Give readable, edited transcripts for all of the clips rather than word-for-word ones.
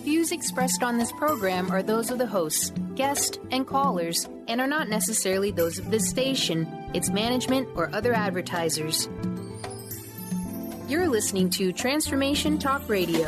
views expressed on this program are those of the hosts, guests, and callers, and are not necessarily those of this station, its management, or other advertisers. You're listening to Transformation Talk Radio.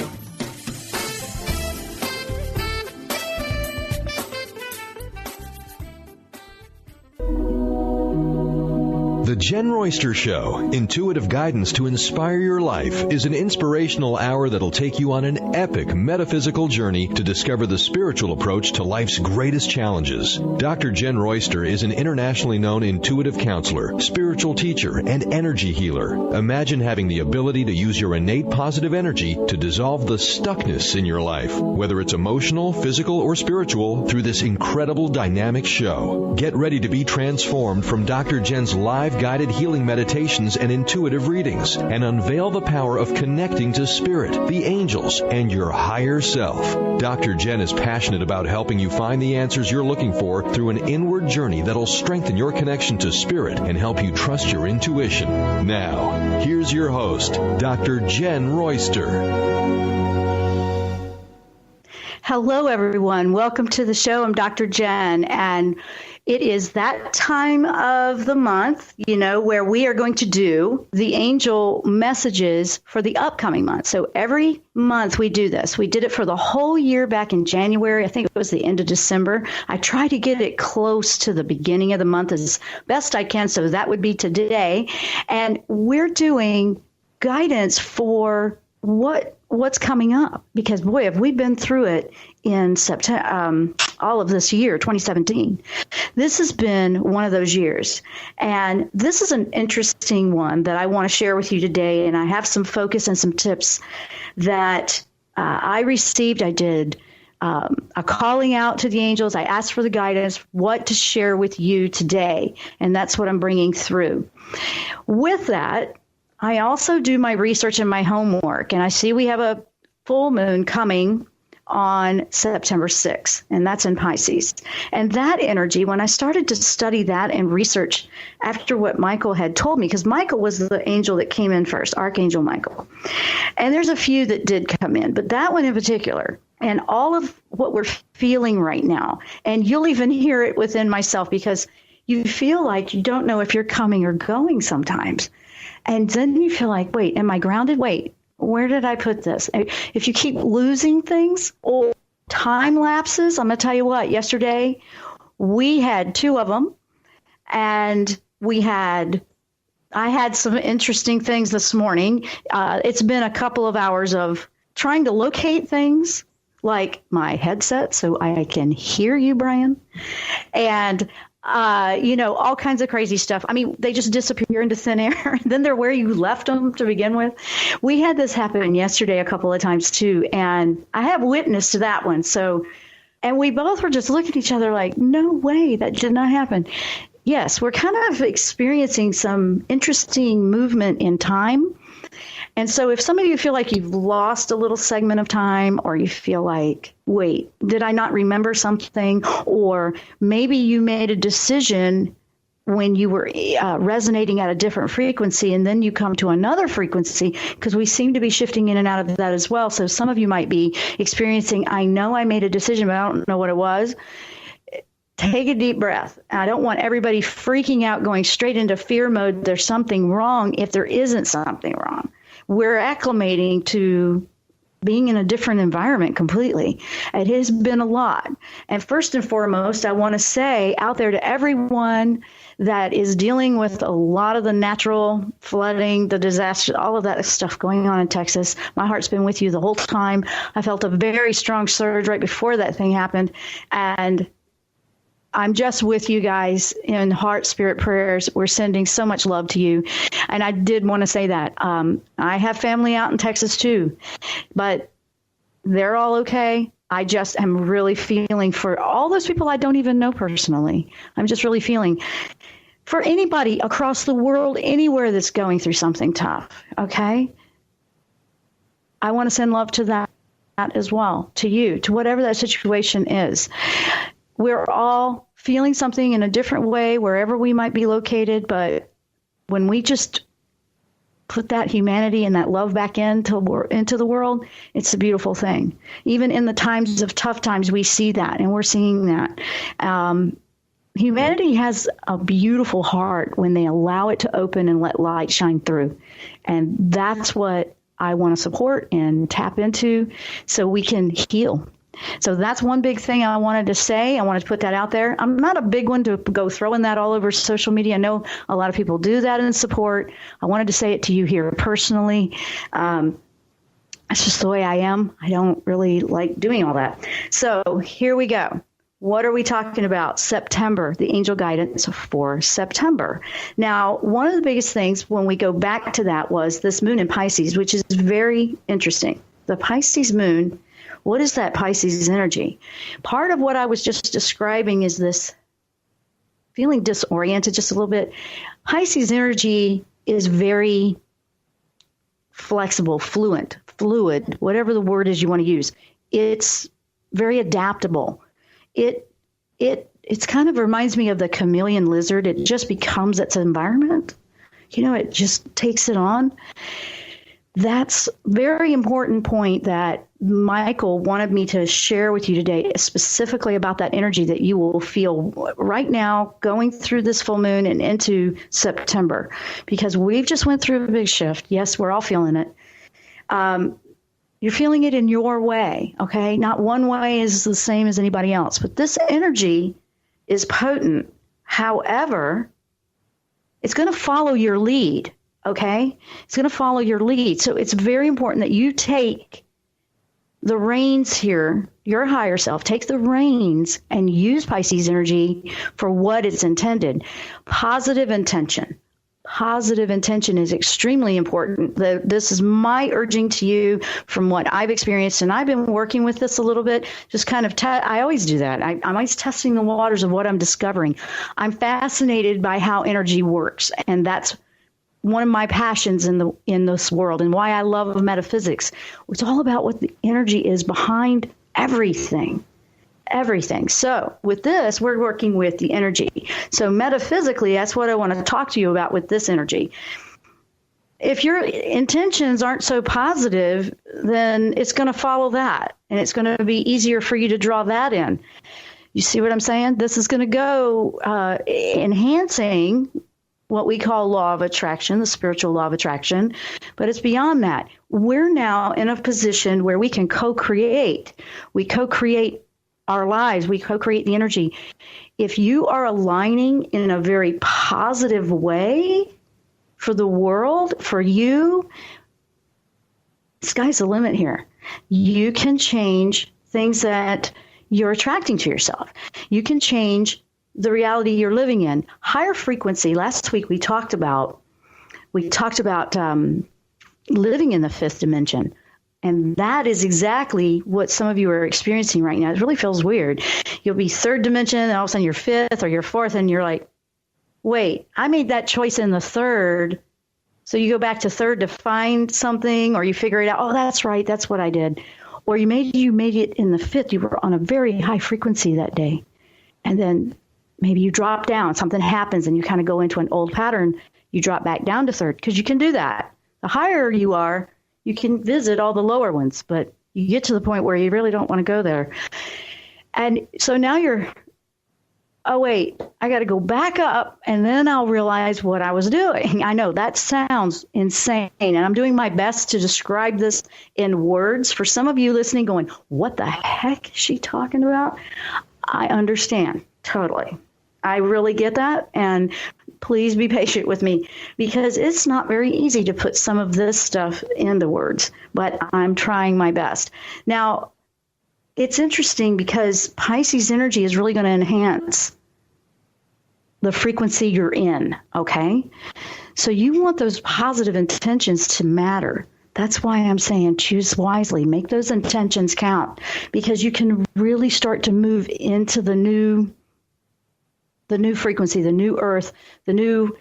The Jenn Royster Show, intuitive guidance to inspire your life, is an inspirational hour that'll take you on an epic metaphysical journey to discover the spiritual approach to life's greatest challenges. Dr. Jenn Royster is an internationally known intuitive counselor, spiritual teacher, and energy healer. Imagine having the ability to use your innate positive energy to dissolve the stuckness in your life, whether it's emotional, physical, or spiritual, through this incredible dynamic show. Get ready to be transformed from Dr. Jenn's live guided healing meditations and intuitive readings, and unveil the power of connecting to spirit, the angels, and your higher self. Dr. Jenn is passionate about helping you find the answers you're looking for through an inward journey that'll strengthen your connection to spirit and help you trust your intuition. Now, here's your host, Dr. Jenn Royster. Hello, everyone. Welcome to the show. I'm Dr. Jenn, and it is that time of the month, where we are going to do the angel messages for the upcoming month. So every month we do this. We did it for the whole year back in January. I think it was the end of December. I try to get it close to the beginning of the month as best I can. So that would be today. And we're doing guidance for what's coming up, because boy, have we been through it in September, all of this year, 2017. This has been one of those years, and this is an interesting one that I want to share with you today. And I have some focus and some tips that I received. I did a calling out to the angels. I asked for the guidance, what to share with you today, and that's what I'm bringing through. With that, I also do my research and my homework, and I see we have a full moon coming on September 6th, and that's in Pisces. And that energy, when I started to study that and research after what Michael had told me, because Michael was the angel that came in first, Archangel Michael. And there's a few that did come in, but that one in particular, and all of what we're feeling right now, and you'll even hear it within myself, because you feel like you don't know if you're coming or going sometimes. And then you feel like, wait, am I grounded? Wait, where did I put this? If you keep losing things or time lapses, I'm going to tell you what, yesterday we had two of them, and I had some interesting things this morning. It's been a couple of hours of trying to locate things like my headset so I can hear you, Brian, and all kinds of crazy stuff. I mean, they just disappear into thin air. Then they're where you left them to begin with. We had this happen yesterday a couple of times too, and I have witness to that one. So, and we both were just looking at each other like, no way, that did not happen. Yes, we're kind of experiencing some interesting movement in time. And so if some of you feel like you've lost a little segment of time, or you feel like, wait, did I not remember something? Or maybe you made a decision when you were resonating at a different frequency, and then you come to another frequency, because we seem to be shifting in and out of that as well. So some of you might be experiencing, I know I made a decision, but I don't know what it was. Take a deep breath. I don't want everybody freaking out, going straight into fear mode. There's something wrong if there isn't something wrong. We're acclimating to being in a different environment completely. It has been a lot. And first and foremost, I want to say out there to everyone that is dealing with a lot of the natural flooding, the disaster, all of that stuff going on in Texas, my heart's been with you the whole time. I felt a very strong surge right before that thing happened. And I'm just with you guys in heart, spirit, prayers. We're sending so much love to you. And I did want to say that. I have family out in Texas too, but they're all okay. I just am really feeling for all those people I don't even know personally. I'm just really feeling for anybody across the world, anywhere that's going through something tough. Okay. I want to send love to that as well, to you, to whatever that situation is. We're all feeling something in a different way wherever we might be located, but when we just put that humanity and that love back into the world, it's a beautiful thing. Even in the times of tough times, we see that, and we're seeing that. Humanity has a beautiful heart when they allow it to open and let light shine through. And that's what I want to support and tap into so we can heal. So that's one big thing I wanted to say. I wanted to put that out there. I'm not a big one to go throwing that all over social media. I know a lot of people do that in support. I wanted to say it to you here personally. That's just the way I am. I don't really like doing all that. So here we go. What are we talking about? September, the angel guidance for September. Now, one of the biggest things when we go back to that was this moon in Pisces, which is very interesting. The Pisces moon, what is that Pisces energy? Part of what I was just describing is this feeling disoriented just a little bit. Pisces energy is very flexible, fluid, whatever the word is you want to use. It's very adaptable. It kind of reminds me of the chameleon lizard. It just becomes its environment. It just takes it on. That's a very important point that Michael wanted me to share with you today, specifically about that energy that you will feel right now going through this full moon and into September, because we've just went through a big shift. Yes, we're all feeling it. You're feeling it in your way, okay? Not one way is the same as anybody else, but this energy is potent. However, it's going to follow your lead, okay? It's going to follow your lead. So it's very important that you take the reins here, your higher self, take the reins and use Pisces energy for what it's intended. Positive intention. Positive intention is extremely important. This is my urging to you from what I've experienced, and I've been working with this a little bit, just kind of, I always do that. I'm always testing the waters of what I'm discovering. I'm fascinated by how energy works, and that's one of my passions in this world and why I love metaphysics. It's all about what the energy is behind everything. So with this, we're working with the energy. So metaphysically, that's what I want to talk to you about with this energy. If your intentions aren't so positive, then it's going to follow that, and it's going to be easier for you to draw that in. You see what I'm saying? This is going to go enhancing what we call law of attraction, the spiritual law of attraction, but it's beyond that. We're now in a position where we can co-create. We co-create our lives. We co-create the energy. If you are aligning in a very positive way for the world, for you, sky's the limit here. You can change things that you're attracting to yourself. You can change the reality you're living in. Higher frequency. Last week we talked about living in the fifth dimension. And that is exactly what some of you are experiencing right now. It really feels weird. You'll be third dimension, and all of a sudden you're fifth or you're fourth, and you're like, wait, I made that choice in the third. So you go back to third to find something, or you figure it out. Oh, that's right. That's what I did. Or you made it in the fifth. You were on a very high frequency that day. And then maybe you drop down. Something happens, and you kind of go into an old pattern. You drop back down to third because you can do that. The higher you are, you can visit all the lower ones, but you get to the point where you really don't want to go there. And so now oh, wait, I got to go back up, and then I'll realize what I was doing. I know that sounds insane, and I'm doing my best to describe this in words. For some of you listening going, what the heck is she talking about? I understand totally. I really get that, and please be patient with me because it's not very easy to put some of this stuff into words, but I'm trying my best. Now, it's interesting because Pisces energy is really going to enhance the frequency you're in, okay? So you want those positive intentions to matter. That's why I'm saying choose wisely. Make those intentions count because you can really start to move into the new frequency, the new earth, the new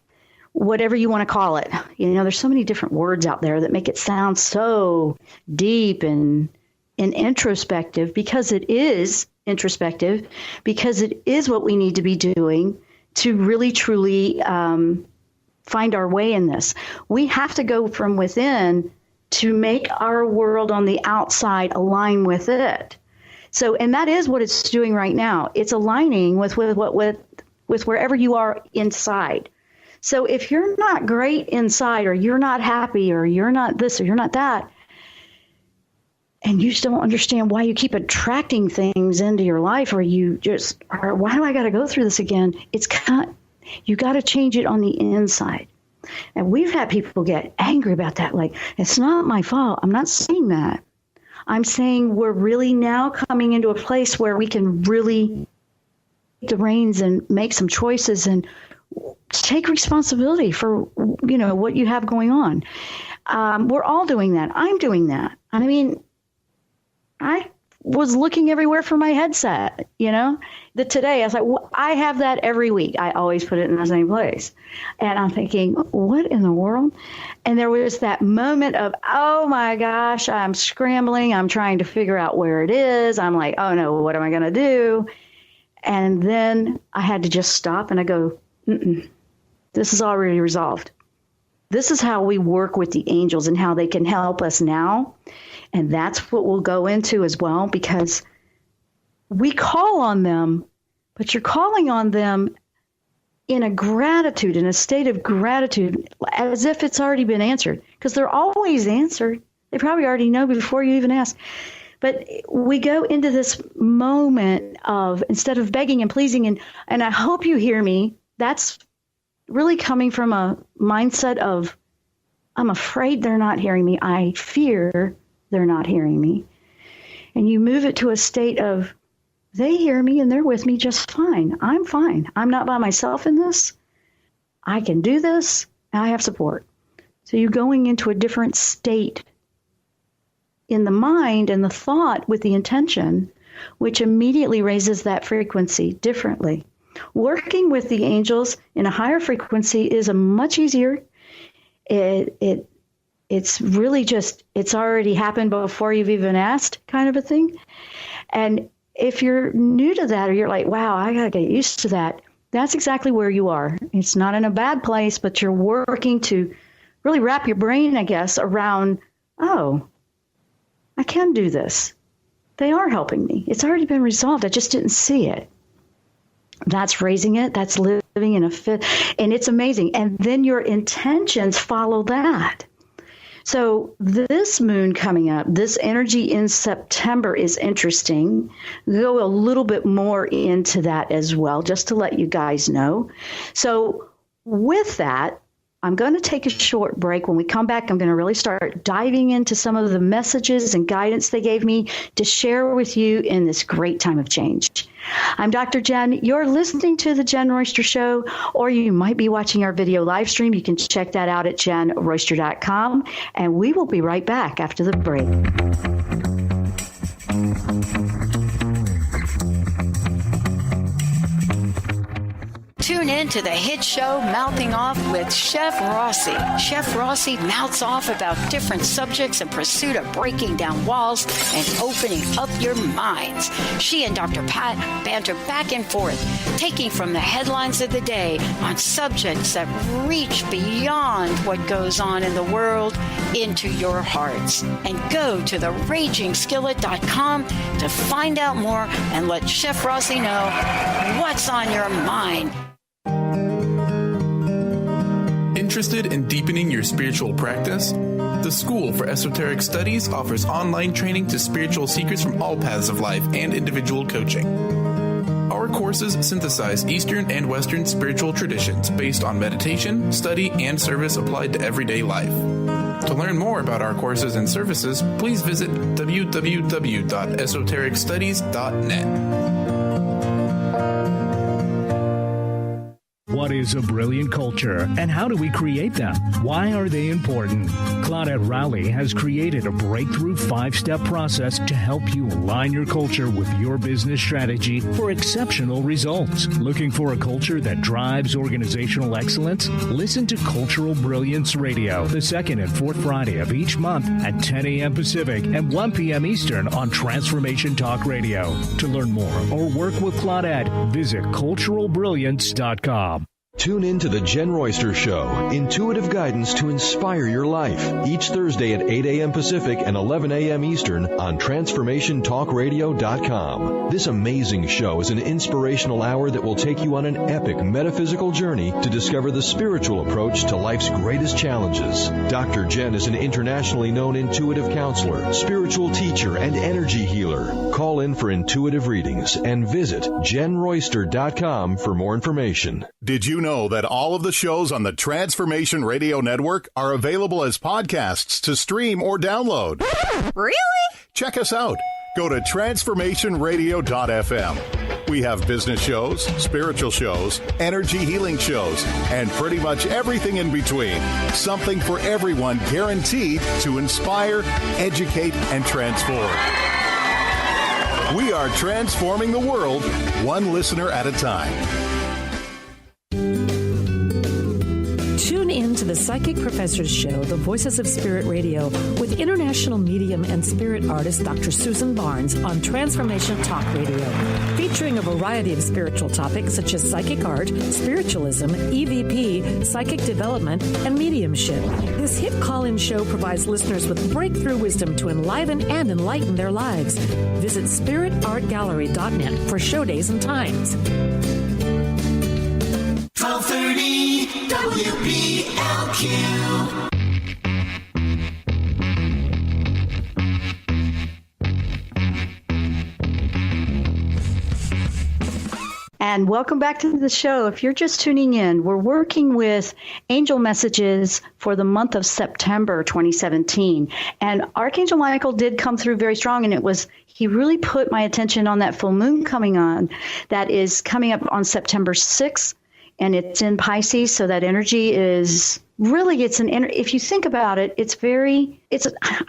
whatever you want to call it. There's so many different words out there that make it sound so deep and introspective because it is introspective, because it is what we need to be doing to really, truly find our way in this. We have to go from within to make our world on the outside align with it. So, and that is what it's doing right now. It's aligning with wherever you are inside. So if you're not great inside, or you're not happy, or you're not this, or you're not that, and you still don't understand why you keep attracting things into your life, or you just are, why do I got to go through this again? You got to change it on the inside. And we've had people get angry about that. Like, it's not my fault. I'm not saying that. I'm saying we're really now coming into a place where we can really take the reins and make some choices and take responsibility for, what you have going on. We're all doing that. I'm doing that. I mean, I was looking everywhere for my headset, Today I was like, I have that every week. I always put it in the same place. And I'm thinking, what in the world? And there was that moment of, oh my gosh, I'm scrambling. I'm trying to figure out where it is. I'm like, oh no, what am I going to do? And then I had to just stop and I go, this is already resolved. This is how we work with the angels and how they can help us now. And that's what we'll go into as well, because we call on them, but you're calling on them in a gratitude, in a state of gratitude, as if it's already been answered, because they're always answered. They probably already know before you even ask. But we go into this moment of, instead of begging and pleasing, and I hope you hear me, that's really coming from a mindset of, I'm afraid they're not hearing me. I fear they're not hearing me. And you move it to a state of, they hear me and they're with me just fine. I'm fine. I'm not by myself in this. I can do this. I have support. So you're going into a different state in the mind and the thought with the intention, which immediately raises that frequency differently. Working with the angels in a higher frequency is a much easier. It's really just, it's already happened before you've even asked, kind of a thing. And if you're new to that, or you're like, wow, I got to get used to that, that's exactly where you are. It's not in a bad place, but you're working to really wrap your brain, I guess, around, oh, I can do this. They are helping me. It's already been resolved. I just didn't see it. That's raising it. That's living in a fit. And it's amazing. And then your intentions follow that. So this moon coming up, this energy in September is interesting. We'll go a little bit more into that as well, just to let you guys know. So with that, I'm going to take a short break. When we come back, I'm going to really start diving into some of the messages and guidance they gave me to share with you in this great time of change. I'm Dr. Jenn. You're listening to The Jenn Royster Show, or you might be watching our video live stream. You can check that out at JennRoyster.com, and we will be right back after the break. Tune in to the hit show Mouthing Off with Chef Rossi. Chef Rossi mouths off about different subjects in pursuit of breaking down walls and opening up your minds. She and Dr. Pat banter back and forth, taking from the headlines of the day on subjects that reach beyond what goes on in the world into your hearts. And go to theragingskillet.com to find out more and let Chef Rossi know what's on your mind. Interested in deepening your spiritual practice? The School for Esoteric Studies offers online training to spiritual seekers from all paths of life and individual coaching. Our courses synthesize Eastern and Western spiritual traditions based on meditation, study, and service applied to everyday life. To learn more about our courses and services, please visit www.esotericstudies.net. What is a brilliant culture, and how do we create them? Why are they important? Claudette Rowley has created a breakthrough 5-step process to help you align your culture with your business strategy for exceptional results. Looking for a culture that drives organizational excellence? Listen to Cultural Brilliance Radio, the second and fourth Friday of each month at 10 a.m. Pacific and 1 p.m. Eastern on Transformation Talk Radio. To learn more or work with Claudette, visit culturalbrilliance.com. Tune in to The Jenn Royster Show, intuitive guidance to inspire your life, each Thursday at 8 a.m. Pacific and 11 a.m. Eastern on TransformationTalkRadio.com. This amazing show is an inspirational hour that will take you on an epic metaphysical journey to discover the spiritual approach to life's greatest challenges. Dr. Jenn is an internationally known intuitive counselor, spiritual teacher, and energy healer. Call in for intuitive readings and visit JennRoyster.com for more information. Did you know that all of the shows on the Transformation Radio Network are available as podcasts to stream or download? Really? Check us out. Go to transformationradio.fm. We have business shows, spiritual shows, energy healing shows, and pretty much everything in between. Something for everyone, guaranteed to inspire, educate, and transform. We are transforming the world, one listener at a time. Tune in to the Psychic Professors Show, The Voices of Spirit Radio, with international medium and spirit artist Dr. Susan Barnes on Transformation Talk Radio, featuring a variety of spiritual topics such as psychic art, spiritualism, EVP, psychic development, and mediumship. This hit call-in show provides listeners with breakthrough wisdom to enliven and enlighten their lives. Visit spiritartgallery.net for show days and times. 1230 WBLQ. And welcome back to the show. If you're just tuning in, we're working with angel messages for the month of September 2017. And Archangel Michael did come through very strong, and he really put my attention on that full moon coming on that is coming up on September 6th. And it's in Pisces, so that energy is really, if you think about it, I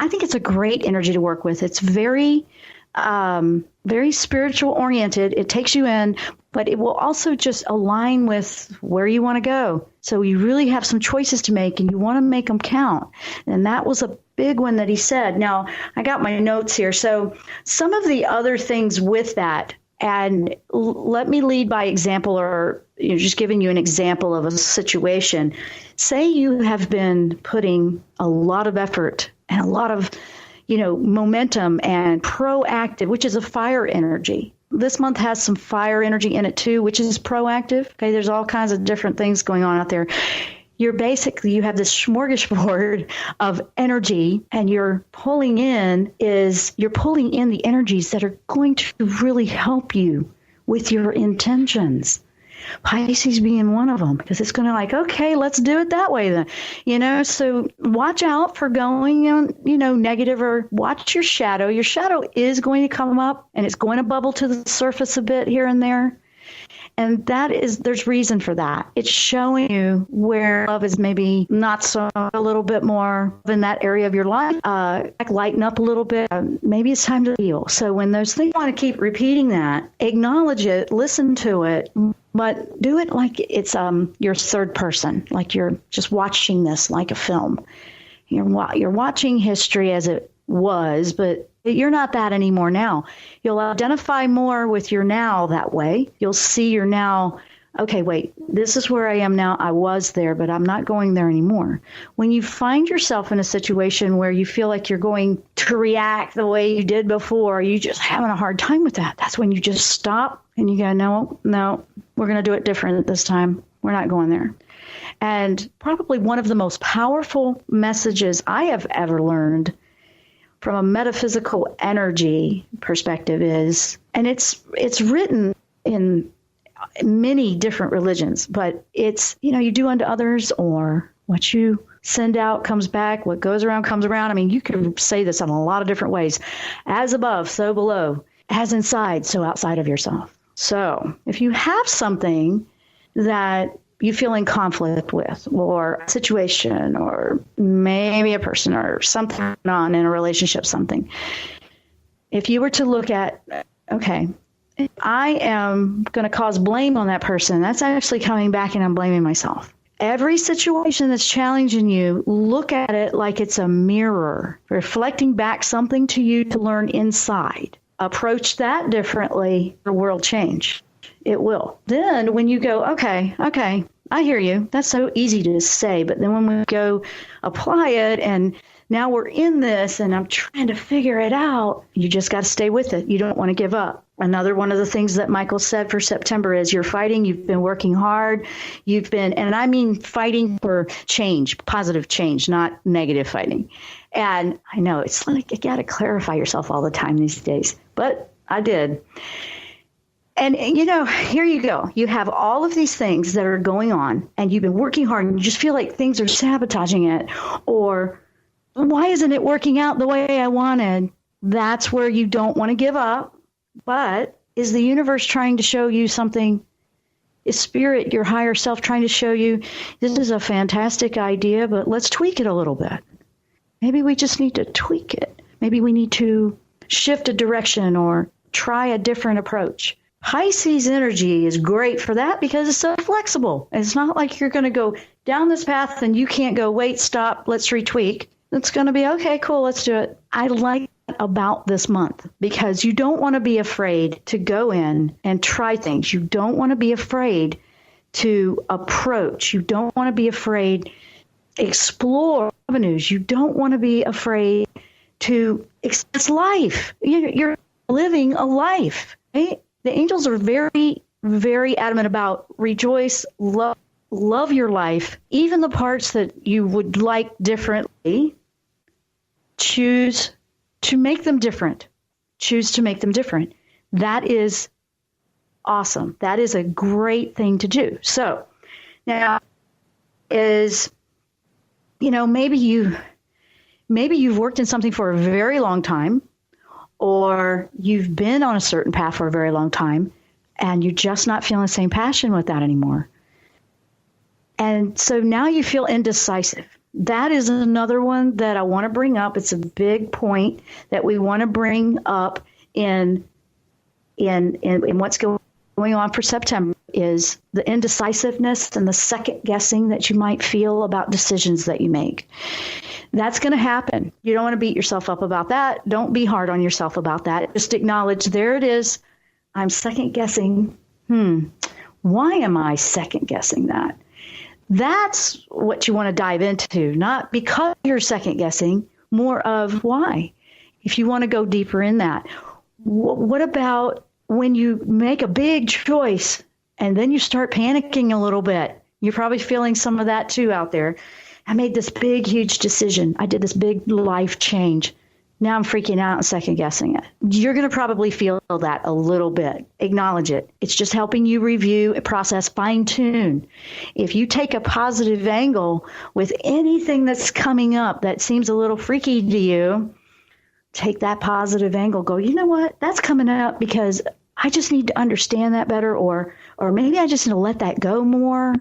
think it's a great energy to work with. It's very, very spiritual oriented. It takes you in, but it will also just align with where you want to go. So you really have some choices to make, and you want to make them count. And that was a big one that he said. Now, I got my notes here. So some of the other things with that, and let me lead by example, or just giving you an example of a situation. Say you have been putting a lot of effort and a lot of, momentum and proactive, which is a fire energy. This month has some fire energy in it too, which is proactive. Okay, there's all kinds of different things going on out there. You have this smorgasbord of energy, and you're pulling in the energies that are going to really help you with your intentions. Pisces being one of them, because it's going to okay, let's do it that way then. So watch out for going negative, or watch your shadow. Your shadow is going to come up, and it's going to bubble to the surface a bit here and there. And there's reason for that. It's showing you where love is maybe not so, a little bit more in that area of your life. Lighten up a little bit. Maybe it's time to heal. So when those things, you want to keep repeating that, acknowledge it, listen to it, but do it like it's your third person, like you're just watching this like a film. You're watching history as it was, but you're not that anymore now. You'll identify more with your now that way. You'll see your now, okay, wait, this is where I am now. I was there, but I'm not going there anymore. When you find yourself in a situation where you feel like you're going to react the way you did before, you just having a hard time with that. That's when you just stop and you go, no, we're going to do it different this time. We're not going there. And probably one of the most powerful messages I have ever learned from a metaphysical energy perspective is, and it's written in many different religions, but it's, you do unto others, or what you send out comes back, what goes around comes around. I mean, you can say this in a lot of different ways. As above, so below. As inside, so outside of yourself. So if you have something that you feel in conflict with, or a situation, or maybe a person, or something on in a relationship, something. If you were to look at, okay, I am going to cause blame on that person, that's actually coming back and I'm blaming myself. Every situation that's challenging you, look at it like it's a mirror, reflecting back something to you to learn inside. Approach that differently, the world change. It will. Then when you go, okay, I hear you. That's so easy to say. But then when we go apply it and now we're in this and I'm trying to figure it out, you just got to stay with it. You don't want to give up. Another one of the things that Michael said for September is you're fighting. You've been working hard. And I mean fighting for change, positive change, not negative fighting. And I know it's like you got to clarify yourself all the time these days. But I did. And, here you go. You have all of these things that are going on and you've been working hard and you just feel like things are sabotaging it, or why isn't it working out the way I wanted? That's where you don't want to give up. But is the universe trying to show you something? Is spirit, your higher self, trying to show you this is a fantastic idea, but let's tweak it a little bit? Maybe we just need to tweak it. Maybe we need to shift a direction or try a different approach. Pisces energy is great for that because it's so flexible. It's not like you're going to go down this path and you can't go, wait, stop, let's retweak. It's going to be, okay, cool, let's do it. I like that about this month because you don't want to be afraid to go in and try things. You don't want to be afraid to approach. You don't want to be afraid to explore avenues. You don't want to be afraid to experience life. You're living a life, right? The angels are very, very adamant about rejoice, love your life, even the parts that you would like differently. Choose to make them different. Choose to make them different. That is awesome. That is a great thing to do. So now is, maybe you've worked in something for a very long time, or you've been on a certain path for a very long time, and you're just not feeling the same passion with that anymore. And so now you feel indecisive. That is another one that I want to bring up. It's a big point that we want to bring up in what's going on for September is the indecisiveness and the second guessing that you might feel about decisions that you make. That's going to happen. You don't want to beat yourself up about that. Don't be hard on yourself about that. Just acknowledge, there it is. I'm second guessing. Why am I second guessing that? That's what you want to dive into, not because you're second guessing, more of why. If you want to go deeper in that, what about when you make a big choice and then you start panicking a little bit? You're probably feeling some of that too out there. I made this big, huge decision. I did this big life change. Now I'm freaking out and second guessing it. You're going to probably feel that a little bit. Acknowledge it. It's just helping you review, process, fine tune. If you take a positive angle with anything that's coming up that seems a little freaky to you, take that positive angle. Go, you know what? That's coming up because I just need to understand that better, or maybe I just need to let that go more.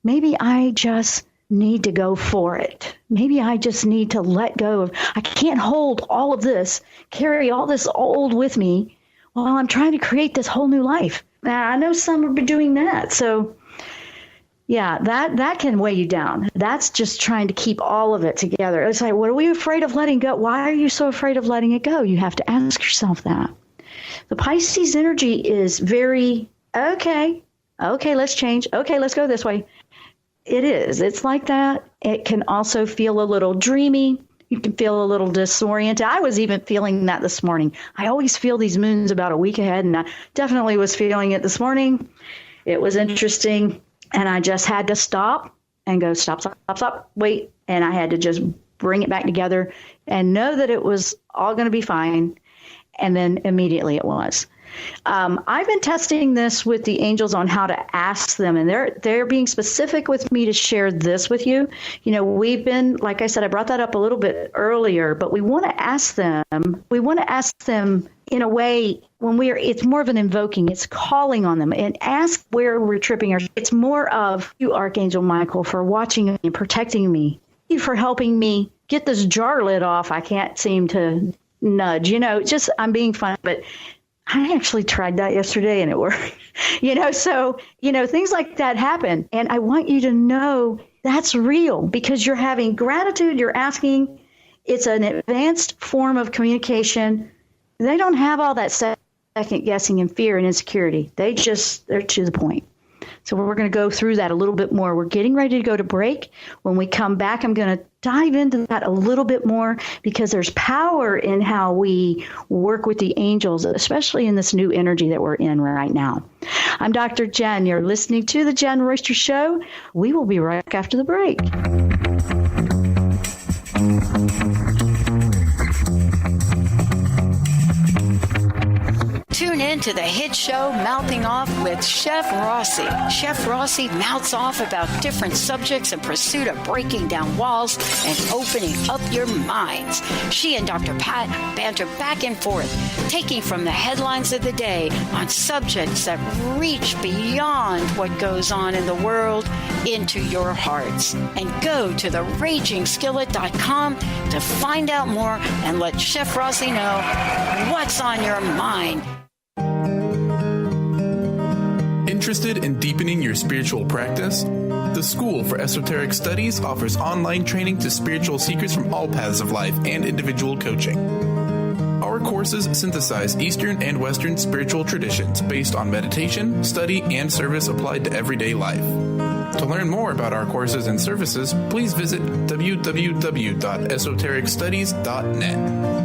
Maybe I just need to go for it. Maybe I just need to let go of, I can't hold all of this, carry all this old with me while I'm trying to create this whole new life. Now, I know some have been doing that. So yeah, that can weigh you down. That's just trying to keep all of it together. It's like, what are we afraid of letting go? Why are you so afraid of letting it go? You have to ask yourself that. The Pisces energy is very, okay, let's change. Okay, let's go this way. It is. It's like that. It can also feel a little dreamy. You can feel a little disoriented. I was even feeling that this morning. I always feel these moons about a week ahead, and I definitely was feeling it this morning. It was interesting, and I just had to stop and go, stop, wait. And I had to just bring it back together and know that it was all going to be fine. And then immediately it was. I've been testing this with the angels on how to ask them, and they're being specific with me to share this with you. We've been, like I said, I brought that up a little bit earlier, but we want to ask them. We want to ask them in a way when it's more of an invoking, it's calling on them and ask where we're tripping. It's more of you, Archangel Michael, for watching and protecting me. You for helping me get this jar lid off. I can't seem to nudge, just I'm being fun, but I actually tried that yesterday and it worked, so, things like that happen. And I want you to know that's real because you're having gratitude. You're asking. It's an advanced form of communication. They don't have all that second guessing and fear and insecurity. They're to the point. So we're going to go through that a little bit more. We're getting ready to go to break. When we come back, I'm going to dive into that a little bit more because there's power in how we work with the angels, especially in this new energy that we're in right now. I'm Dr. Jenn. You're listening to The Jenn Royster Show. We will be right back after the break. Tune in to the hit show Mouthing Off with Chef Rossi. Chef Rossi mouths off about different subjects in pursuit of breaking down walls and opening up your minds. She and Dr. Pat banter back and forth, taking from the headlines of the day on subjects that reach beyond what goes on in the world into your hearts. And go to theragingskillet.com to find out more and let Chef Rossi know what's on your mind. Interested in deepening your spiritual practice? The School for Esoteric Studies offers online training to spiritual seekers from all paths of life and individual coaching. Our courses synthesize Eastern and Western spiritual traditions based on meditation, study, and service applied to everyday life. To learn more about our courses and services, please visit www.esotericstudies.net.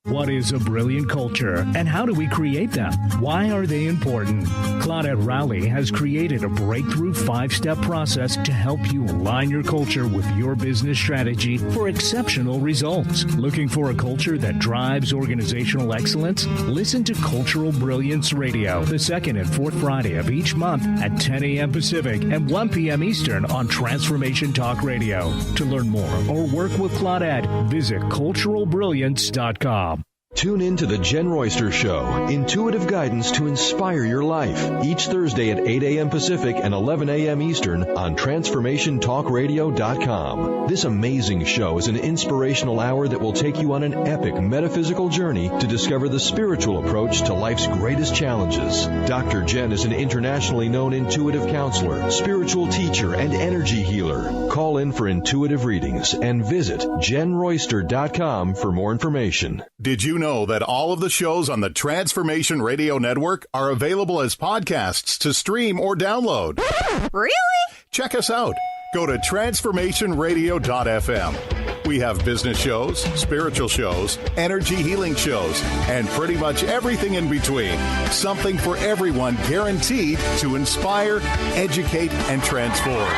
What is a brilliant culture, and how do we create them? Why are they important? Claudette Rowley has created a breakthrough 5-step process to help you align your culture with your business strategy for exceptional results. Looking for a culture that drives organizational excellence? Listen to Cultural Brilliance Radio, the second and fourth Friday of each month at 10 a.m. Pacific and 1 p.m. Eastern on Transformation Talk Radio. To learn more or work with Claudette, visit culturalbrilliance.com. Tune in to The Jenn Royster Show, intuitive guidance to inspire your life, each Thursday at 8 a.m. Pacific and 11 a.m. Eastern on TransformationTalkRadio.com. This amazing show is an inspirational hour that will take you on an epic metaphysical journey to discover the spiritual approach to life's greatest challenges. Dr. Jenn is an internationally known intuitive counselor, spiritual teacher, and energy healer. Call in for intuitive readings and visit JennRoyster.com for more information. Did you know that all of the shows on the Transformation Radio Network are available as podcasts to stream or download? Really? Check us out. Go to transformationradio.fm. We have business shows, spiritual shows, energy healing shows, and pretty much everything in between. Something for everyone, guaranteed to inspire, educate, and transform.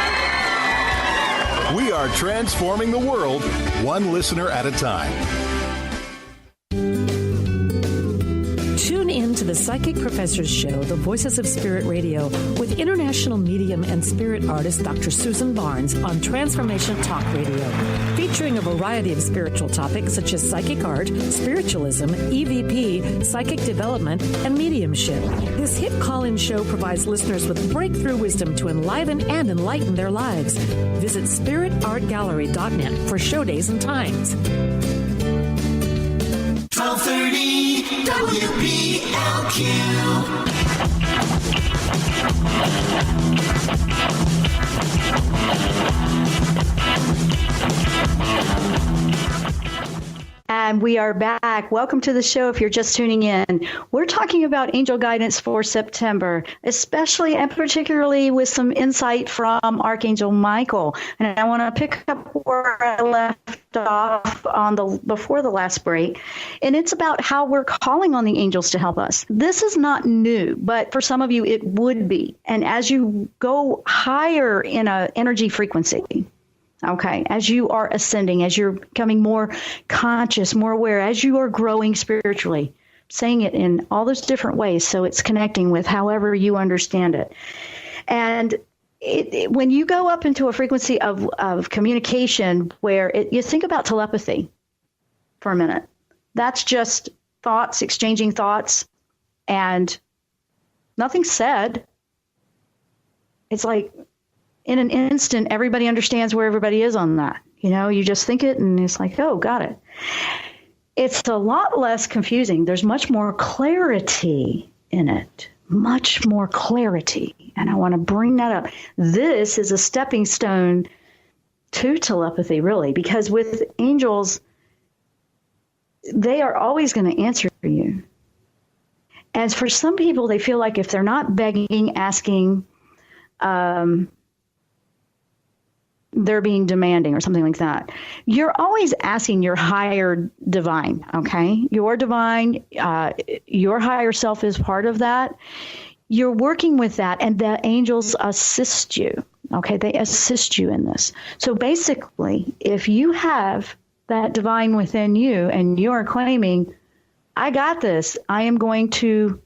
We are transforming the world, one listener at a time. Tune in to the Psychic Professors Show, The Voices of Spirit Radio, with international medium and spirit artist Dr. Susan Barnes on Transformation Talk Radio, featuring a variety of spiritual topics such as psychic art, spiritualism, EVP, psychic development, and mediumship. This hit call-in show provides listeners with breakthrough wisdom to enliven and enlighten their lives. Visit spiritartgallery.net for show days and times. 1230 WBLQ. And we are back. Welcome to the show if you're just tuning in. We're talking about angel guidance for September, especially and particularly with some insight from Archangel Michael. And I want to pick up where I left off on before the last break. And it's about how we're calling on the angels to help us. This is not new, but for some of you it would be. And as you go higher in an energy frequency, okay, as you are ascending, as you're becoming more conscious, more aware, as you are growing spiritually, saying it in all those different ways so it's connecting with however you understand it. And when you go up into a frequency of communication where you think about telepathy for a minute, that's just thoughts, exchanging thoughts, and nothing said. It's like, in an instant, everybody understands where everybody is on that. You know, you just think it and it's like, oh, got it. It's a lot less confusing. There's much more clarity in it, much more clarity. And I want to bring that up. This is a stepping stone to telepathy, really, because with angels, they are always going to answer you. And for some people, they feel like if they're not begging, asking, they're being demanding or something like that. You're always asking your higher divine, okay? Your divine, your higher self is part of that. You're working with that, and the angels assist you, okay? They assist you in this. So basically, if you have that divine within you and you're claiming, I got this, I am going to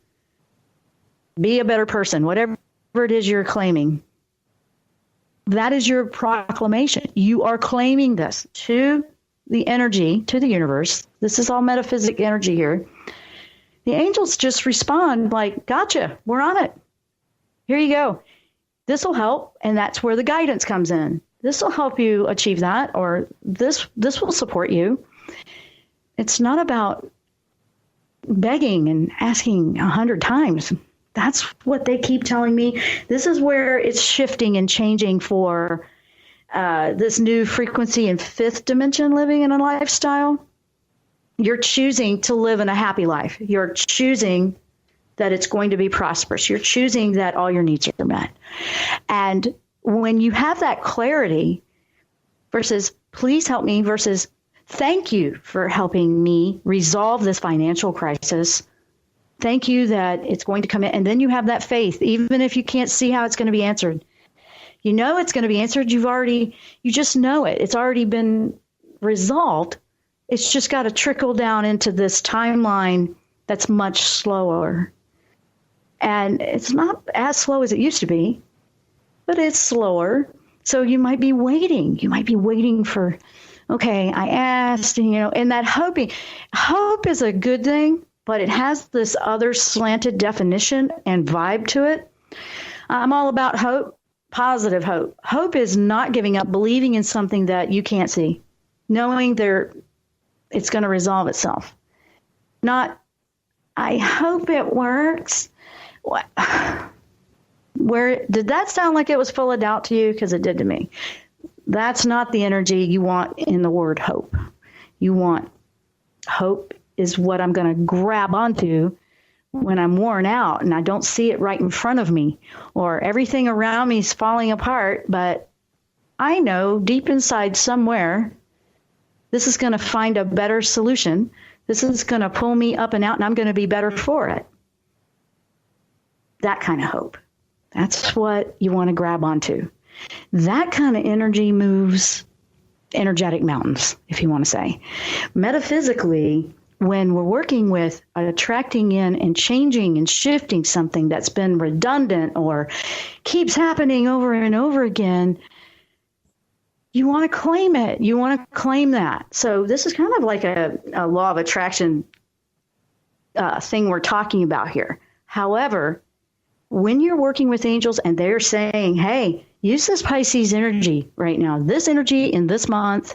be a better person, whatever it is you're claiming, that is your proclamation. You are claiming this to the energy, to the universe. This is all metaphysic energy here. The angels just respond like, gotcha, we're on it. Here you go. This will help. And that's where the guidance comes in. This will help you achieve that, or this will support you. It's not about begging and asking 100 times. That's what they keep telling me. This is where it's shifting and changing for this new frequency in fifth dimension living in a lifestyle. You're choosing to live in a happy life. You're choosing that it's going to be prosperous. You're choosing that all your needs are met. And when you have that clarity versus please help me versus thank you for helping me resolve this financial crisis. Thank you that it's going to come in. And then you have that faith, even if you can't see how it's going to be answered. You know it's going to be answered. You just know it. It's already been resolved. It's just got to trickle down into this timeline that's much slower. And it's not as slow as it used to be, but it's slower. So you might be waiting. You might be waiting for, okay, I asked, and that hoping. Hope is a good thing, but it has this other slanted definition and vibe to it. I'm all about hope, positive hope. Hope is not giving up, believing in something that you can't see, knowing it's going to resolve itself. Not, I hope it works. Where did that sound like it was full of doubt to you? Because it did to me. That's not the energy you want in the word hope. You want hope is what I'm going to grab onto when I'm worn out and I don't see it right in front of me, or everything around me is falling apart, but I know deep inside somewhere this is going to find a better solution. This is going to pull me up and out, and I'm going to be better for it. That kind of hope. That's what you want to grab onto. That kind of energy moves energetic mountains, if you want to say. Metaphysically, when we're working with attracting in and changing and shifting something that's been redundant or keeps happening over and over again, you want to claim it. You want to claim that. So this is kind of like a law of attraction thing we're talking about here. However, when you're working with angels and they're saying, hey, use this Pisces energy right now, this energy in this month,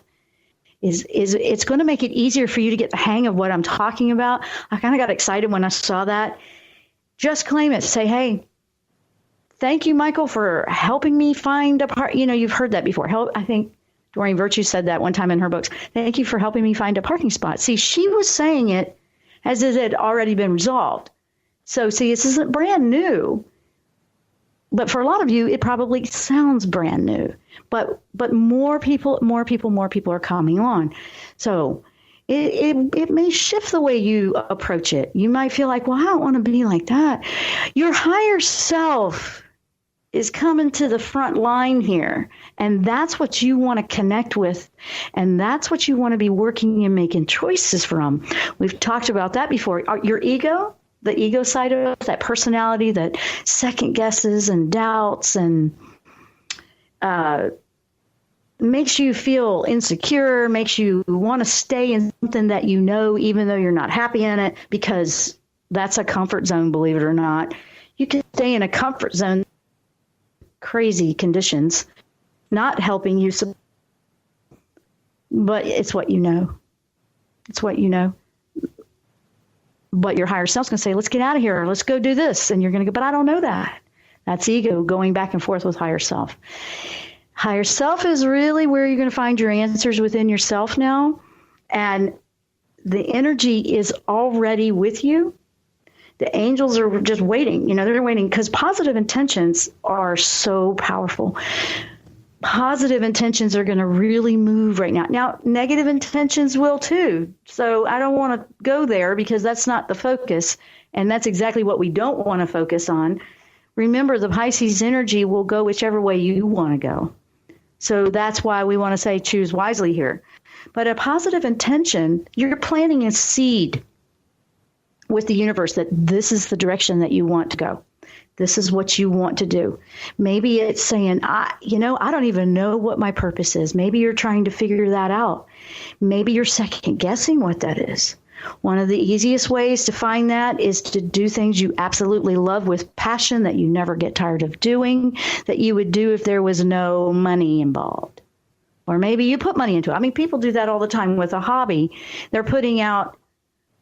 it's going to make it easier for you to get the hang of what I'm talking about. I kind of got excited when I saw that. Just claim it. Say, hey, thank you, Michael, for helping me find a part. You've heard that before. I think Doreen Virtue said that one time in her books. Thank you for helping me find a parking spot. See, she was saying it as if it had already been resolved. So, see, this isn't brand new. But for a lot of you, it probably sounds brand new. But more people are coming on. So it may shift the way you approach it. You might feel like, well, I don't want to be like that. Your higher self is coming to the front line here. And that's what you want to connect with. And that's what you want to be working and making choices from. We've talked about that before. Your ego, the ego side of that personality that second guesses and doubts and makes you feel insecure, makes you want to stay in something that you know, even though you're not happy in it, because that's a comfort zone, believe it or not. You can stay in a comfort zone, crazy conditions, not helping you, but it's what you know. It's what you know. But your higher self's going to say, let's get out of here. Let's go do this. And you're going to go, but I don't know that. That's ego going back and forth with higher self. Higher self is really where you're going to find your answers within yourself now. And the energy is already with you. The angels are just waiting. They're waiting because positive intentions are so powerful. Positive intentions are going to really move right now. Now, negative intentions will too. So I don't want to go there because that's not the focus. And that's exactly what we don't want to focus on. Remember, the Pisces energy will go whichever way you want to go. So that's why we want to say choose wisely here. But a positive intention, you're planting a seed with the universe that this is the direction that you want to go. This is what you want to do. Maybe it's saying, I don't even know what my purpose is. Maybe you're trying to figure that out. Maybe you're second guessing what that is. One of the easiest ways to find that is to do things you absolutely love with passion that you never get tired of doing, that you would do if there was no money involved. Or maybe you put money into it. I mean, people do that all the time with a hobby. They're putting out,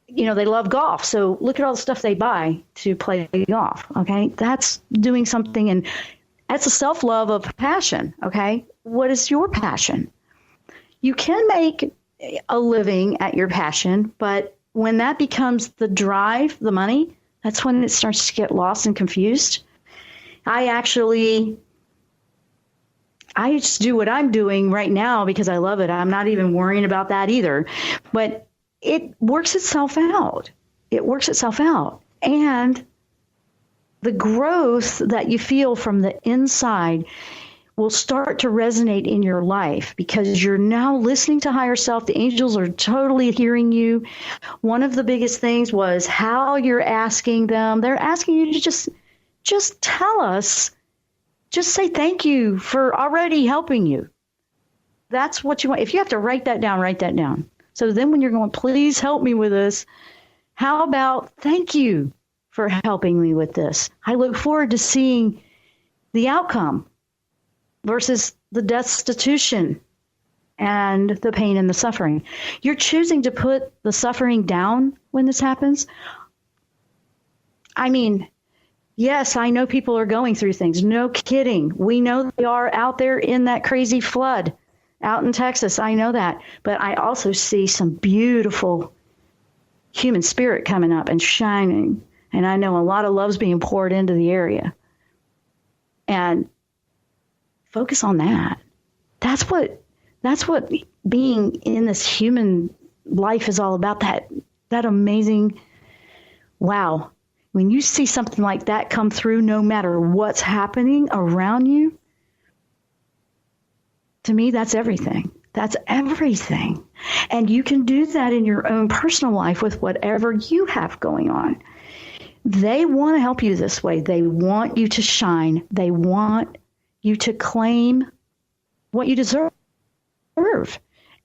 they love golf. So look at all the stuff they buy to play golf. Okay. That's doing something. And that's a self-love of passion. Okay. What is your passion? You can make a living at your passion, but when that becomes the drive, the money, that's when it starts to get lost and confused. I just do what I'm doing right now because I love it. I'm not even worrying about that either. But it works itself out. It works itself out. And the growth that you feel from the inside will start to resonate in your life because you're now listening to higher self. The angels are totally hearing you. One of the biggest things was how you're asking them. They're asking you to just tell us. Just say thank you for already helping you. That's what you want. If you have to write that down, write that down. So then when you're going, please help me with this, how about thank you for helping me with this? I look forward to seeing the outcome versus the destitution and the pain and the suffering. You're choosing to put the suffering down when this happens. I mean, yes, I know people are going through things. No kidding. We know they are out there in that crazy flood out in Texas. I know that. But I also see some beautiful human spirit coming up and shining. And I know a lot of love's being poured into the area. And focus on that. That's what being in this human life is all about. That amazing, wow. When you see something like that come through, no matter what's happening around you, to me, that's everything. That's everything. And you can do that in your own personal life with whatever you have going on. They want to help you this way. They want you to shine. They want you to claim what you deserve.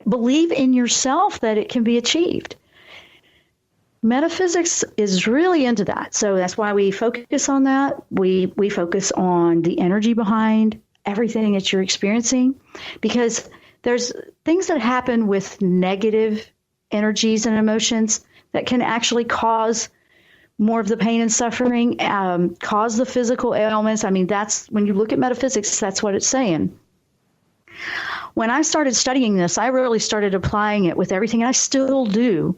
Believe in yourself that it can be achieved. Metaphysics is really into that. So that's why we focus on that. We focus on the energy behind everything that you're experiencing, because there's things that happen with negative energies and emotions that can actually cause more of the pain and suffering, cause the physical ailments. I mean, that's when you look at metaphysics, that's what it's saying. When I started studying this, I really started applying it with everything, and I still do.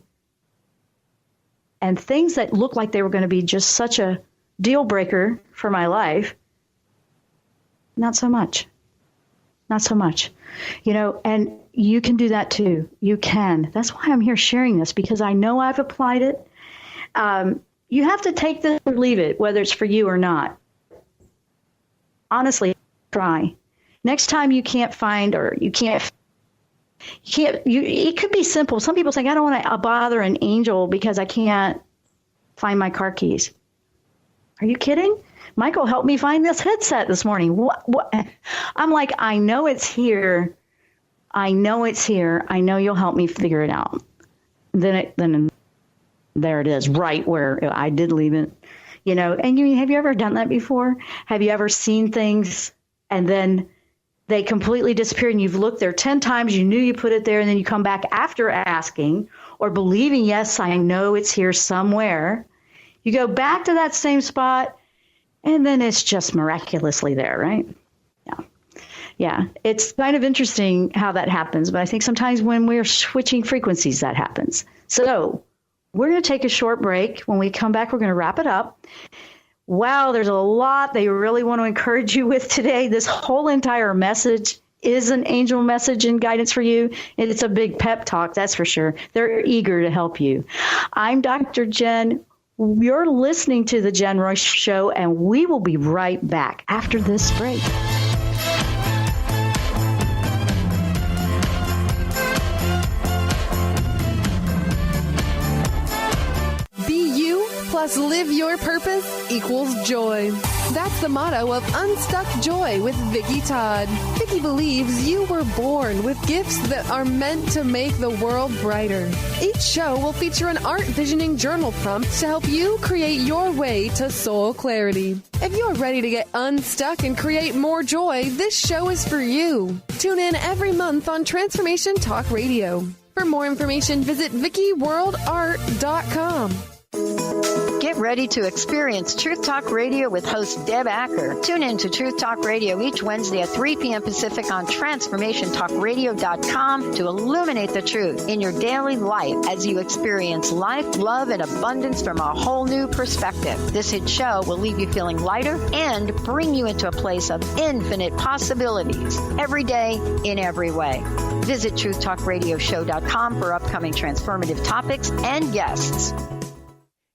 And things that looked like they were going to be just such a deal breaker for my life, not so much. Not so much. And you can do that too. You can. That's why I'm here sharing this, because I know I've applied it. You have to take this or leave it, whether it's for you or not. Honestly, try. Next time you can't find, or it could be simple. Some people say, I don't want to bother an angel because I can't find my car keys. Are you kidding? Michael helped me find this headset this morning. What? I'm like, I know it's here. I know it's here. I know you'll help me figure it out. Then there it is, right where I did leave it. And have you ever done that before? Have you ever seen things and then they completely disappear and you've looked there 10 times, you knew you put it there, and then you come back after asking or believing, yes, I know it's here somewhere. You go back to that same spot, and then it's just miraculously there, right? Yeah. It's kind of interesting how that happens, but I think sometimes when we're switching frequencies, that happens. So We're going to take a short break. When we come back, we're going to wrap it up. Wow, there's a lot they really want to encourage you with today. This whole entire message is an angel message and guidance for you. It's a big pep talk, that's for sure. They're eager to help you. I'm Dr. Jenn. You're listening to The Jenn Royster Show, and we will be right back after this break. Plus live your purpose equals joy. That's the motto of Unstuck Joy with Vicki Todd. Vicki believes you were born with gifts that are meant to make the world brighter. Each show will feature an art visioning journal prompt to help you create your way to soul clarity. If you're ready to get unstuck and create more joy, this show is for you. Tune in every month on Transformation Talk Radio. For more information, visit VickiWorldArt.com. Get ready to experience Truth Talk Radio with host Deb Acker. Tune in to Truth Talk Radio each Wednesday at 3 p.m. Pacific on TransformationTalkRadio.com to illuminate the truth in your daily life as you experience life, love, and abundance from a whole new perspective. This hit show will leave you feeling lighter and bring you into a place of infinite possibilities every day in every way. Visit TruthTalkRadioshow.com for upcoming transformative topics and guests.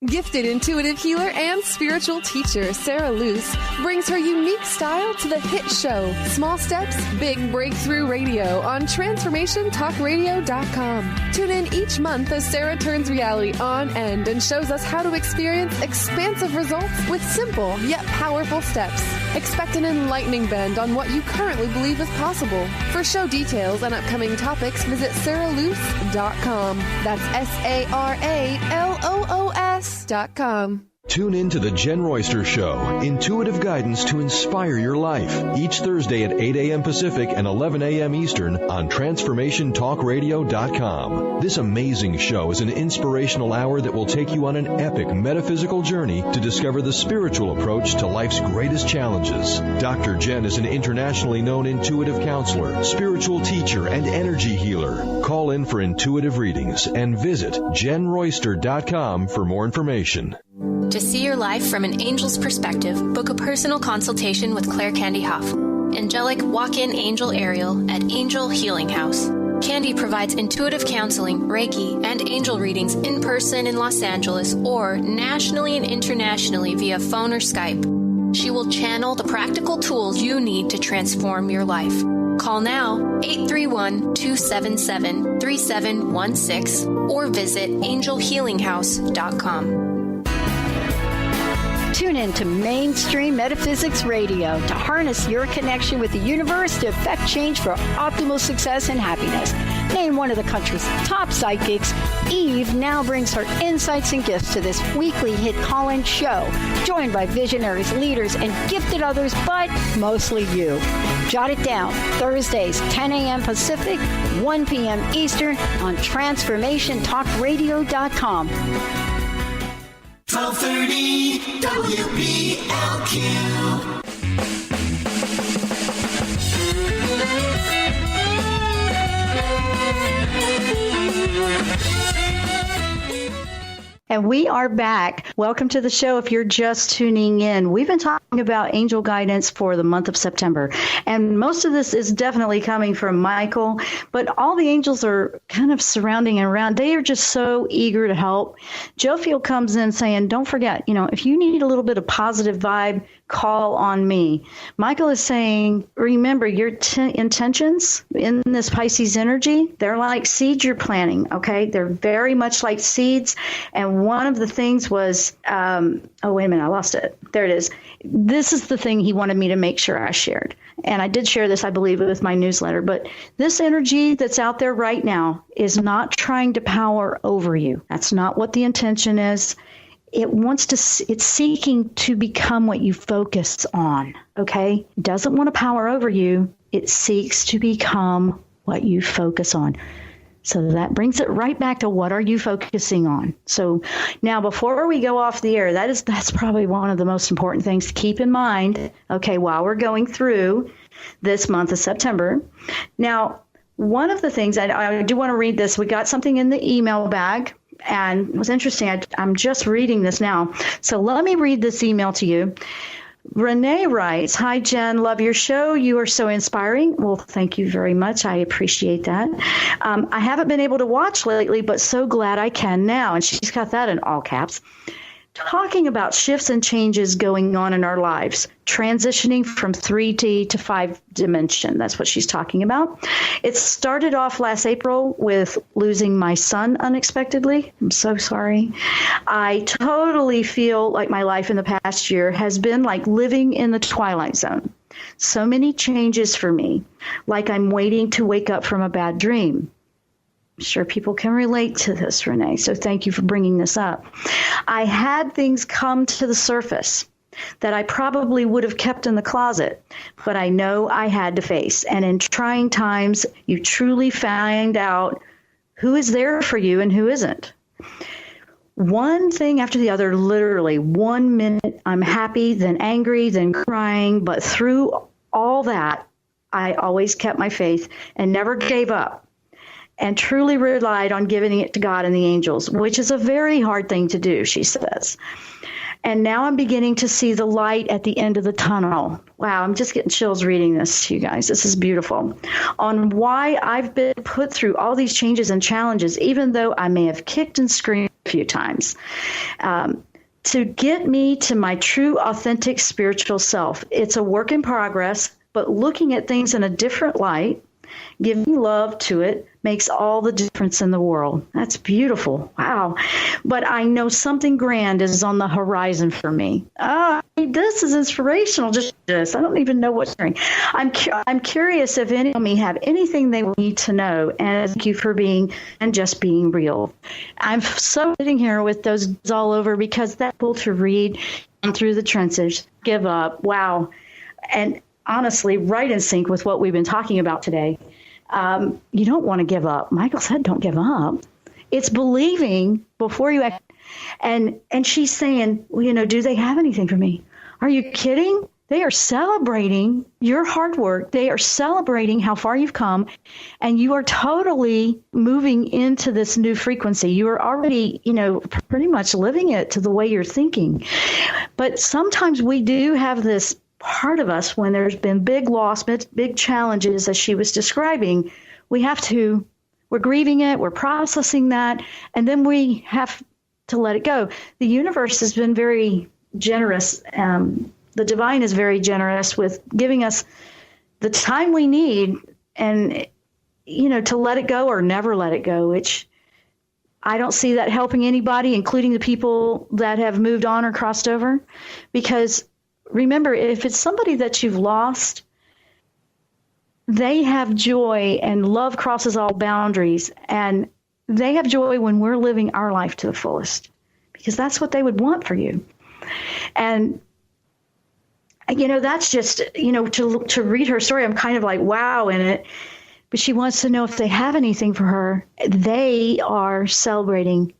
Gifted intuitive healer and spiritual teacher Sarah Luce brings her unique style to the hit show Small Steps, Big Breakthrough Radio on TransformationTalkRadio.com. Tune in each month as Sarah turns reality on end and shows us how to experience expansive results with simple yet powerful steps. Expect an enlightening bend on what you currently believe is possible. For show details and upcoming topics, visit SarahLuce.com. That's SarahLoos.com. Tune in to The Jenn Royster Show, intuitive guidance to inspire your life, each Thursday at 8 a.m. Pacific and 11 a.m. Eastern on TransformationTalkRadio.com. This amazing show is an inspirational hour that will take you on an epic metaphysical journey to discover the spiritual approach to life's greatest challenges. Dr. Jenn is an internationally known intuitive counselor, spiritual teacher, and energy healer. Call in for intuitive readings and visit JennRoyster.com for more information. To see your life from an angel's perspective, book a personal consultation with Claire Candy Huff, angelic walk-in angel Ariel at Angel Healing House. Candy provides intuitive counseling, Reiki, and angel readings in person in Los Angeles or nationally and internationally via phone or Skype. She will channel the practical tools you need to transform your life. Call now, 831-277-3716, or visit angelhealinghouse.com. Tune in to Mainstream Metaphysics Radio to harness your connection with the universe to effect change for optimal success and happiness. Named one of the country's top psychics, Eve now brings her insights and gifts to this weekly hit call-in show, joined by visionaries, leaders, and gifted others, but mostly you. Jot it down, Thursdays, 10 a.m. Pacific, 1 p.m. Eastern on TransformationTalkRadio.com. 1230 WBLQ. And we are back. Welcome to the show. If you're just tuning in, we've been talking about angel guidance for the month of September. And most of this is definitely coming from Michael, but all the angels are kind of surrounding and around. They are just so eager to help. Joe Field comes in saying, don't forget, if you need a little bit of positive vibe, call on me. Michael is saying, remember your intentions in this Pisces energy, they're like seeds you're planting, okay? They're very much like seeds. And one of the things was, wait a minute, I lost it. There it is. This is the thing he wanted me to make sure I shared. And I did share this, I believe, with my newsletter. But this energy that's out there right now is not trying to power over you. That's not what the intention is. It's seeking to become what you focus on, okay? It doesn't want to power over you. It seeks to become what you focus on. So that brings it right back to what are you focusing on? So now before we go off the air, that's probably one of the most important things to keep in mind, okay, while we're going through this month of September. Now, one of the things, I do want to read this. We got something in the email bag And it was interesting. I'm just reading this now. So let me read this email to you. Renee writes, "Hi, Jen. Love your show. You are so inspiring." Well, thank you very much. I appreciate that. I haven't been able to watch lately, but so glad I can now. And she's got that in all caps. Talking about shifts and changes going on in our lives, transitioning from 3D to 5 dimension. That's what she's talking about. It started off last April with losing my son unexpectedly. I'm so sorry. I totally feel like my life in the past year has been like living in the twilight zone. So many changes for me, like I'm waiting to wake up from a bad dream. I'm sure people can relate to this, Renee, so thank you for bringing this up. I had things come to the surface that I probably would have kept in the closet, but I know I had to face. And in trying times, you truly find out who is there for you and who isn't. One thing after the other, literally 1 minute I'm happy, then angry, then crying. But through all that, I always kept my faith and never gave up, and truly relied on giving it to God and the angels, which is a very hard thing to do, she says. And now I'm beginning to see the light at the end of the tunnel. Wow, I'm just getting chills reading this to you guys. This is beautiful. On why I've been put through all these changes and challenges, even though I may have kicked and screamed a few times, to get me to my true, authentic spiritual self. It's a work in progress, but looking at things in a different light, giving love to it, makes all the difference in the world. That's beautiful. Wow. But I know something grand is on the horizon for me. This is inspirational. Just this. I don't even know what's hearing. I'm curious if any of me have anything they need to know. And thank you for being and just being real. I'm so sitting here with those all over because that's able to read through the trenches, give up. Wow. And honestly, right in sync with what we've been talking about today. You don't want to give up. Michael said, don't give up. It's believing before you act. And she's saying, well, do they have anything for me? Are you kidding? They are celebrating your hard work. They are celebrating how far you've come. And you are totally moving into this new frequency. You are already, pretty much living it to the way you're thinking. But sometimes we do have this part of us when there's been big loss, big challenges, as she was describing. We're grieving it, we're processing that, and then we have to let it go. The universe has been very generous. The divine is very generous with giving us the time we need and, to let it go or never let it go, which I don't see that helping anybody, including the people that have moved on or crossed over, because remember, if it's somebody that you've lost, they have joy and love crosses all boundaries. And they have joy when we're living our life to the fullest, because that's what they would want for you. And, that's just, to read her story, I'm kind of like, wow, in it. But she wants to know if they have anything for her. They are celebrating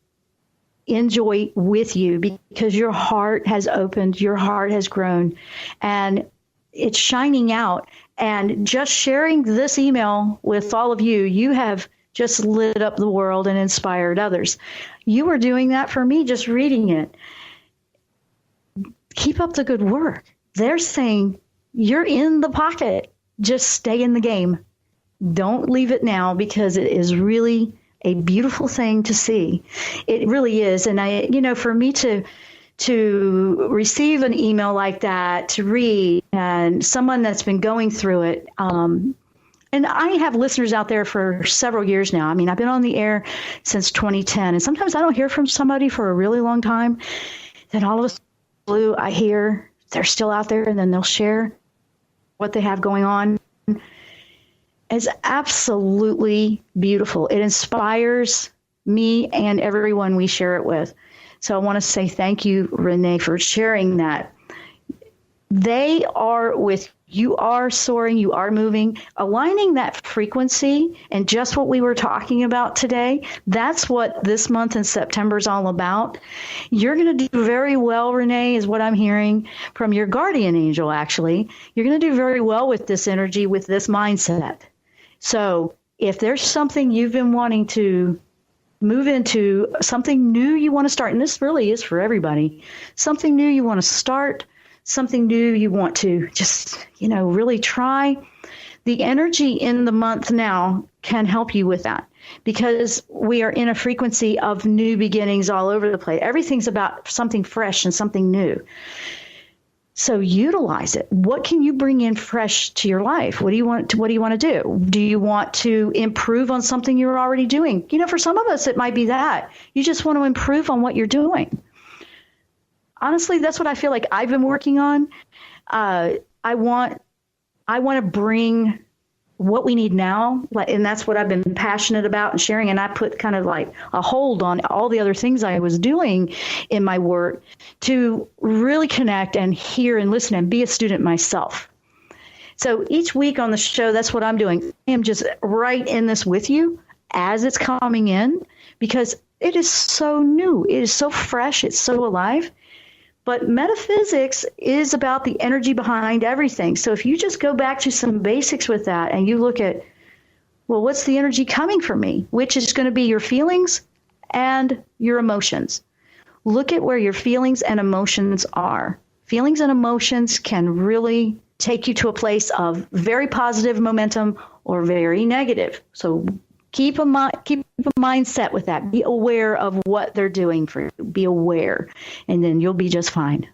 in joy with you because your heart has opened, your heart has grown, and it's shining out. And just sharing this email with all of you, you have just lit up the world and inspired others. You were doing that for me, just reading it. Keep up the good work. They're saying you're in the pocket. Just stay in the game. Don't leave it now, because it is really a beautiful thing to see. It really is. And for me to receive an email like that, to read, and someone that's been going through it, and I have listeners out there for several years now. I mean, I've been on the air since 2010, and sometimes I don't hear from somebody for a really long time. Then all of a sudden, I hear they're still out there, and then they'll share what they have going on. It's absolutely beautiful. It inspires me and everyone we share it with. So I want to say thank you, Renee, for sharing that. They are with you. You are soaring. You are moving. Aligning that frequency and just what we were talking about today, that's what this month in September is all about. You're going to do very well, Renee, is what I'm hearing from your guardian angel, actually. You're going to do very well with this energy, with this mindset. So if there's something you've been wanting to move into something new you want to start, and this really is for everybody, something new you want to start, something new you want to just, really try, the energy in the month now can help you with that, because we are in a frequency of new beginnings all over the place. Everything's about something fresh and something new. So utilize it. What can you bring in fresh to your life? What do you want to do? Do you want to improve on something you're already doing? For some of us, it might be that you just want to improve on what you're doing. Honestly, that's what I feel like I've been working on. I want to bring what we need now, and that's what I've been passionate about and sharing. And I put kind of like a hold on all the other things I was doing in my work to really connect and hear and listen and be a student myself. So each week on the show, that's what I'm doing. I am just right in this with you as it's coming in, because it is so new. It is so fresh. It's so alive. But metaphysics is about the energy behind everything. So if you just go back to some basics with that and you look at, well, what's the energy coming from me? Which is going to be your feelings and your emotions. Look at where your feelings and emotions are. Feelings and emotions can really take you to a place of very positive momentum or very negative. So keep a mindset with that. Be aware of what they're doing for you. Be aware, and then you'll be just fine.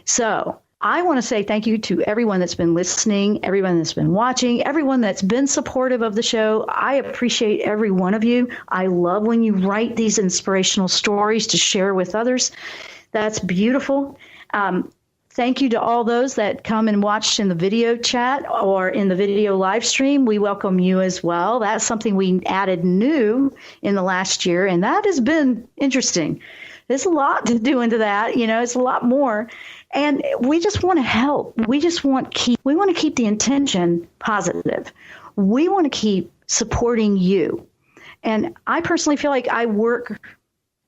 So I want to say thank you to everyone that's been listening, everyone that's been watching, everyone that's been supportive of the show. I appreciate every one of you. I love when you write these inspirational stories to share with others. That's beautiful. Thank you to all those that come and watch in the video chat or in the video live stream. We welcome you as well. That's something we added new in the last year, and that has been interesting. There's a lot to do into that. It's a lot more. And we just want to help. We want to keep the intention positive. We want to keep supporting you. And I personally feel like I work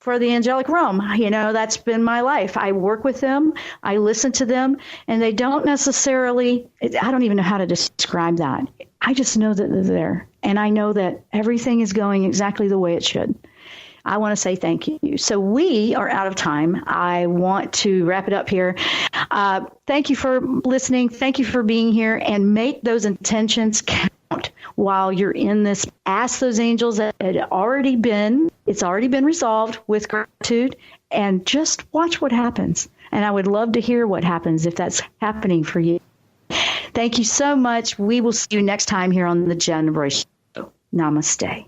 for the angelic realm. That's been my life. I work with them, I listen to them, and they don't necessarily, I don't even know how to describe that. I just know that they're there, and I know that everything is going exactly the way it should. I want to say thank you. So we are out of time. I want to wrap it up here. Thank you for listening. Thank you for being here, and make those intentions count while you're in this. Ask those angels that it's already been resolved with gratitude, and just watch what happens. And I would love to hear what happens if that's happening for you. Thank you so much. We will see you next time here on the Jenn Royster Show. Namaste.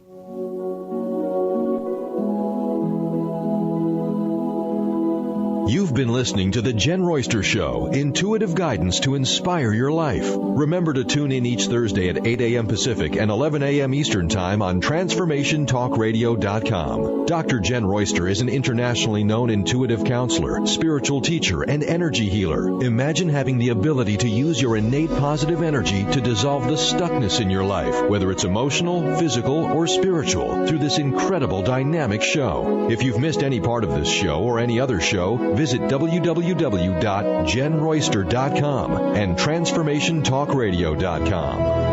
You've been listening to The Jenn Royster Show, intuitive guidance to inspire your life. Remember to tune in each Thursday at 8 a.m. Pacific and 11 a.m. Eastern Time on TransformationTalkRadio.com. Dr. Jenn Royster is an internationally known intuitive counselor, spiritual teacher, and energy healer. Imagine having the ability to use your innate positive energy to dissolve the stuckness in your life, whether it's emotional, physical, or spiritual, through this incredible dynamic show. If you've missed any part of this show or any other show, visit www.jenroyster.com and TransformationTalkRadio.com.